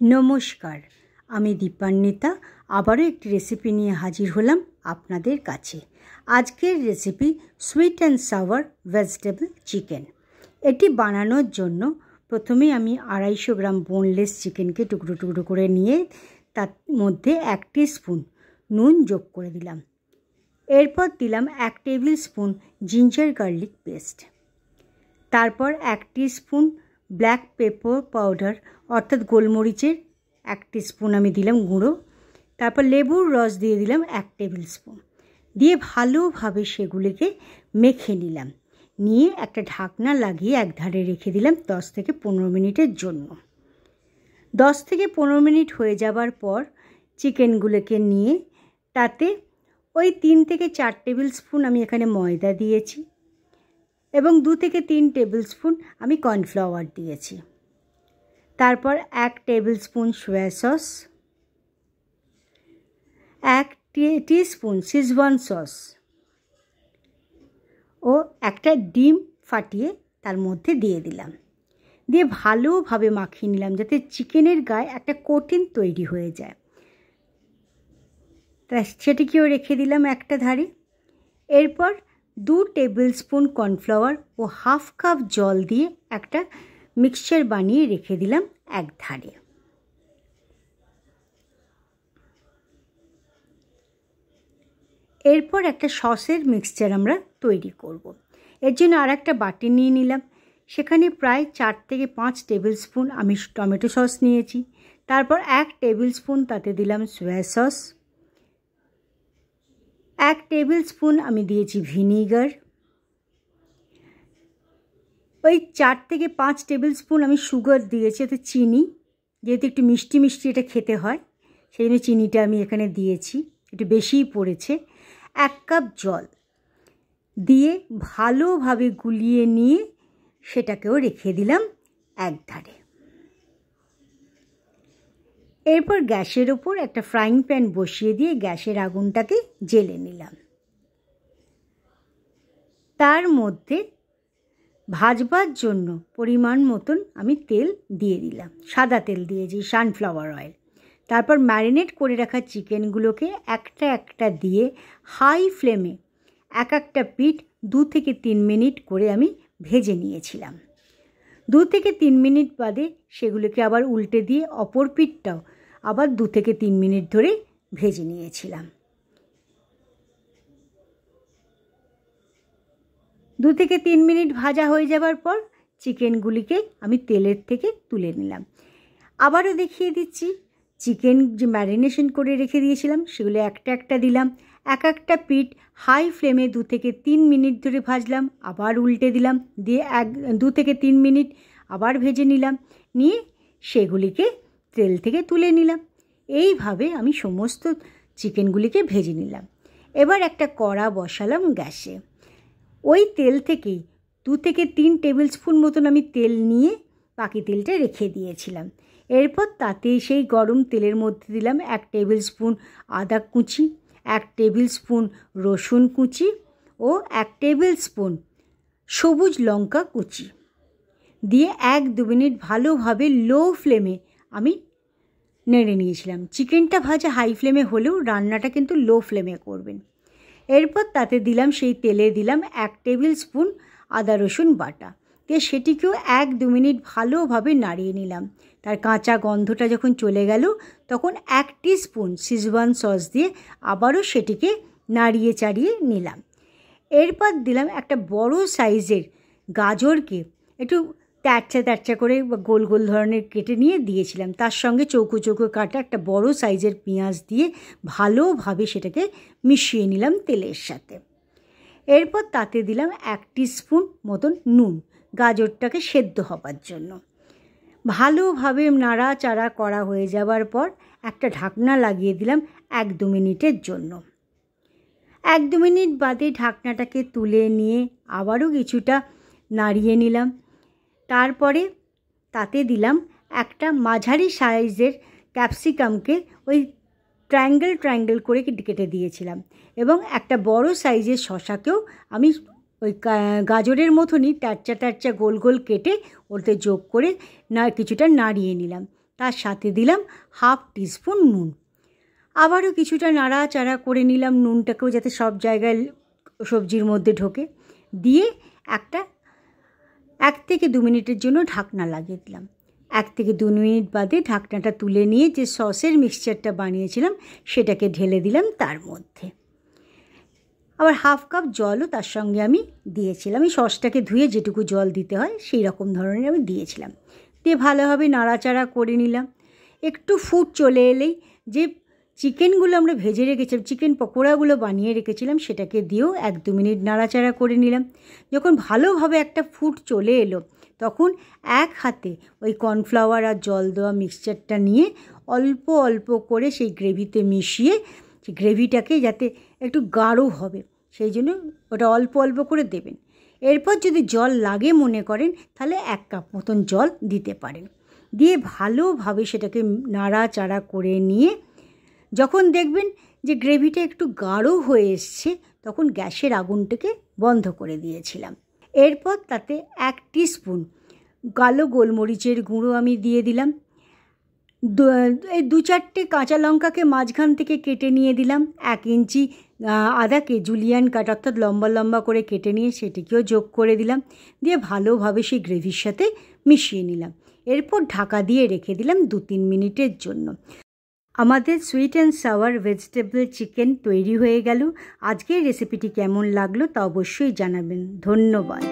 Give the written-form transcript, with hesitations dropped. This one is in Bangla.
নমস্কার, আমি দীপান্বিতা আবারও একটি রেসিপি নিয়ে হাজির হলাম আপনাদের কাছে। আজকের recipe sweet and sour vegetable chicken. এটি বানানোর জন্য প্রথমে আমি 250 গ্রাম বোনলেস চিকেনকে টুকরো টুকরো করে নিয়ে তার মধ্যে 1 টিস্পুন নুন যোগ করে দিলাম। এরপর দিলাম 1 tablespoon ginger garlic paste. তারপর 1 টিস্পুন ব্ল্যাক পেপার পাউডার অর্থাৎ গোলমরিচের 1 টিস্পুন আমি দিলাম গুঁড়ো। তারপর লেবুর রস দিয়ে দিলাম 1 টেবিল স্পুন, দিয়ে ভালোভাবে সেগুলিকে মেখে নিলাম। নিয়ে একটা ঢাকনা লাগিয়ে একধারে রেখে দিলাম 10 থেকে 15 মিনিটের জন্য। 10 থেকে 15 মিনিট হয়ে যাবার পর চিকেনগুলোকে নিয়ে তাতে ওই 3 থেকে 4 টেবিল স্পুন আমি এখানে ময়দা দিয়েছি এবং 2 থেকে 3 টেবিল স্পুন আমি কর্নফ্লাওয়ার দিয়েছি। তারপর 1 tablespoon soya sauce, 1 teaspoon Schezwan sauce ও একটা ডিম ফাটিয়ে তার মধ্যে দিয়ে দিলাম। দিয়ে ভালোভাবে মাখিয়ে নিলাম যাতে চিকেনের গায়ে একটা কোটিং তৈরি হয়ে যায়। তা সেটিকেও রেখে দিলাম একটা ধারে। এরপর 2 টেবিল স্পুন কর্নফ্লাওয়ার ও হাফ কাপ জল দিয়ে একটা মিক্সচার বানিয়ে রেখে দিলাম এক ধারে। এরপর একটা সসের মিক্সচার আমরা তৈরি করব। এর জন্য আর একটা বাটি নিয়ে নিলাম, সেখানে প্রায় 4 থেকে 5 টেবিল স্পুন আমি টমেটো সস নিয়েছি। তারপর 1 টেবিল স্পুন তাতে দিলাম সয়া সস, 1 টেবিল স্পুন আমি দিয়েছি ভিনিগার, ওই 4 থেকে 5 টেবিল স্পুন আমি সুগার দিয়েছি, এতে চিনি, যেহেতু একটু মিষ্টি মিষ্টি এটা খেতে হয় সেই জন্য চিনিটা আমি এখানে দিয়েছি, একটু বেশিই পড়েছে। 1 কাপ জল দিয়ে ভালোভাবে গুলিয়ে নিয়ে সেটাকেও রেখে দিলাম এক ধারে। এরপর গ্যাসের ওপর একটা ফ্রাইং প্যান বসিয়ে দিয়ে গ্যাসের আগুনটাকে জ্বেলে নিলাম। তার মধ্যে ভাজবার জন্য পরিমাণ মতন আমি তেল দিয়ে দিলাম, সাদা তেল দিয়েছি, সানফ্লাওয়ার অয়েল। তারপর ম্যারিনেট করে রাখা চিকেনগুলোকে একটা একটা দিয়ে হাই ফ্লেমে এক একটা পিঠ 2 থেকে 3 মিনিট করে আমি ভেজে নিয়েছিলাম। 2 থেকে 3 মিনিট বাদে সেগুলোকে আবার উল্টে দিয়ে অপর পিঠটাও আবার 2 থেকে 3 মিনিট ধরে ভেজে নিয়েছিলাম। 2 থেকে 3 মিনিট ভাজা হয়ে যাবার পর চিকেনগুলিকে আমি তেলের থেকে তুলে নিলাম। আবারও দেখিয়ে দিচ্ছি, চিকেন যে ম্যারিনেশন করে রেখে দিয়েছিলাম সেগুলো একটা একটা দিলাম, এক একটা পিঠ হাই ফ্লেমে 2 থেকে 3 মিনিট ধরে ভাজলাম, আবার উল্টে দিলাম, দিয়ে 2 থেকে 3 মিনিট আবার ভেজে নিলাম, নিয়ে সেগুলিকে তেল থেকে তুলে নিলাম। এইভাবে আমি সমস্ত চিকেনগুলিকে ভেজে নিলাম। এবার একটা কড়া বসালাম গ্যাসে, ওই তেল থেকেই 2 থেকে 3 টেবিল স্পুন মতন আমি তেল নিয়ে বাকি তেলটা রেখে দিয়েছিলাম। এরপর তাতে সেই গরম তেলের মধ্যে দিলাম 1 টেবিল স্পুন আদা কুচি, 1 টেবিল স্পুন রসুন কুচি ও 1 টেবিল স্পুন সবুজ লঙ্কা কুচি, দিয়ে 1-2 মিনিট ভালোভাবে লো ফ্লেমে আমি নেড়ে নিয়েছিলাম। চিকেনটা ভাজা হাই ফ্লেমে হলেও রান্নাটা কিন্তু লো ফ্লেমে করবেন। এরপর তাতে দিলাম, সেই তেলে দিলাম 1 টেবিল স্পুন আদা রসুন বাটা, দিয়ে সেটিকেও 1-2 মিনিট ভালোভাবে নাড়িয়ে নিলাম। তার কাঁচা গন্ধটা যখন চলে গেল তখন 1 টিস্পুন শেজওয়ান সস দিয়ে আবারও সেটিকে নাড়িয়ে চাড়িয়ে নিলাম। এরপর দিলাম একটা বড় সাইজের গাজরকে একটু তেরচা তেরচা করে বা গোল গোল ধরনের কেটে নিয়ে দিয়েছিলাম। তার সঙ্গে চৌকো চৌকো কাটা একটা বড় সাইজের পেঁয়াজ দিয়ে ভালোভাবে সেটাকে মিশিয়ে নিলাম তেলের সাথে। এরপর তাতে দিলাম 1 টিস্পুন মতন নুন, গাজরটাকে সেদ্ধ হবার জন্য। ভালোভাবে নাড়াচাড়া করা হয়ে যাবার পর একটা ঢাকনা লাগিয়ে দিলাম 1-2 মিনিটের জন্য। 1-2 মিনিট বাদে ঢাকনাটাকে তুলে নিয়ে আবারও কিছুটা নাড়িয়ে নিলাম। তারপরে তাতে দিলাম একটা মাঝারি সাইজের ক্যাপসিকামকে ওই ট্রায়াঙ্গেল করে কেটে দিয়েছিলাম, এবং একটা বড় সাইজের শসাকেও আমি ওই গাজরের মতনই তেরচা তেরচা গোল গোল কেটে ওতে যোগ করে কিছুটা নাড়িয়ে নিলাম। তার সাথে দিলাম 1/2 টিস্পুন নুন। আবারও কিছুটা নাড়াচাড়া করে নিলাম, নুনটাকেও যাতে সব জায়গায় সবজির মধ্যে ঢোকে। দিয়ে 1 থেকে 2 মিনিটের জন্য ঢাকনা লাগিয়ে দিলাম। 1 থেকে 2 মিনিট বাদে ঢাকনাটা তুলে নিয়ে যে সসের মিক্সচারটা বানিয়েছিলাম সেটাকে ঢেলে দিলাম তার মধ্যে। আবার 1/2 কাপ জলও তার সঙ্গে আমি দিয়েছিলাম। এই সসটাকে ধুয়ে যেটুকু জল দিতে হয় সেই রকম ধরনের আমি দিয়েছিলাম। দিয়ে ভালোভাবে নাড়াচাড়া করে নিলাম। একটু ফুট চলে এলেই যে চিকেনগুলো আমরা ভেজে রেখেছিলাম, চিকেন পকোড়াগুলো বানিয়ে রেখেছিলাম, সেটাকে দিয়েও 1-2 মিনিট নাড়াচাড়া করে নিলাম। যখন ভালোভাবে একটা ফুট চলে এলো তখন এক হাতে ওই কর্নফ্লাওয়ার আর জল দেওয়া মিক্সচারটা নিয়ে অল্প অল্প করে সেই গ্রেভিতে মিশিয়ে, সেই গ্রেভিটাকে যাতে একটু গাঢ় হবে সেই জন্য ওটা অল্প অল্প করে দেবেন। এরপর যদি জল লাগে মনে করেন তাহলে 1 কাপ মতন জল দিতে পারেন। দিয়ে ভালোভাবে সেটাকে নাড়াচাড়া করে নিয়ে যখন দেখবেন যে গ্রেভিটা একটু গাঢ় হয়ে এসছে তখন গ্যাসের আগুনটাকে বন্ধ করে দিয়েছিলাম। এরপর তাতে 1 টিস্পুন কালো গোলমরিচের গুঁড়ো আমি দিয়ে দিলাম। এই 2-4টে কাঁচা লঙ্কাকে মাঝখান থেকে কেটে নিয়ে দিলাম। 1 ইঞ্চি আদাকে জুলিয়ান কাট অর্থাৎ লম্বা লম্বা করে কেটে নিয়ে সেটিকেও যোগ করে দিলাম। দিয়ে ভালোভাবে সেই গ্রেভির সাথে মিশিয়ে নিলাম। এরপর ঢাকা দিয়ে রেখে দিলাম 2-3 মিনিটের জন্য। আমাদের sweet and sour vegetable chicken তৈরি হয়ে গেল। আজকের রেসিপিটি কেমন লাগলো তা অবশ্যই জানাবেন। ধন্যবাদ।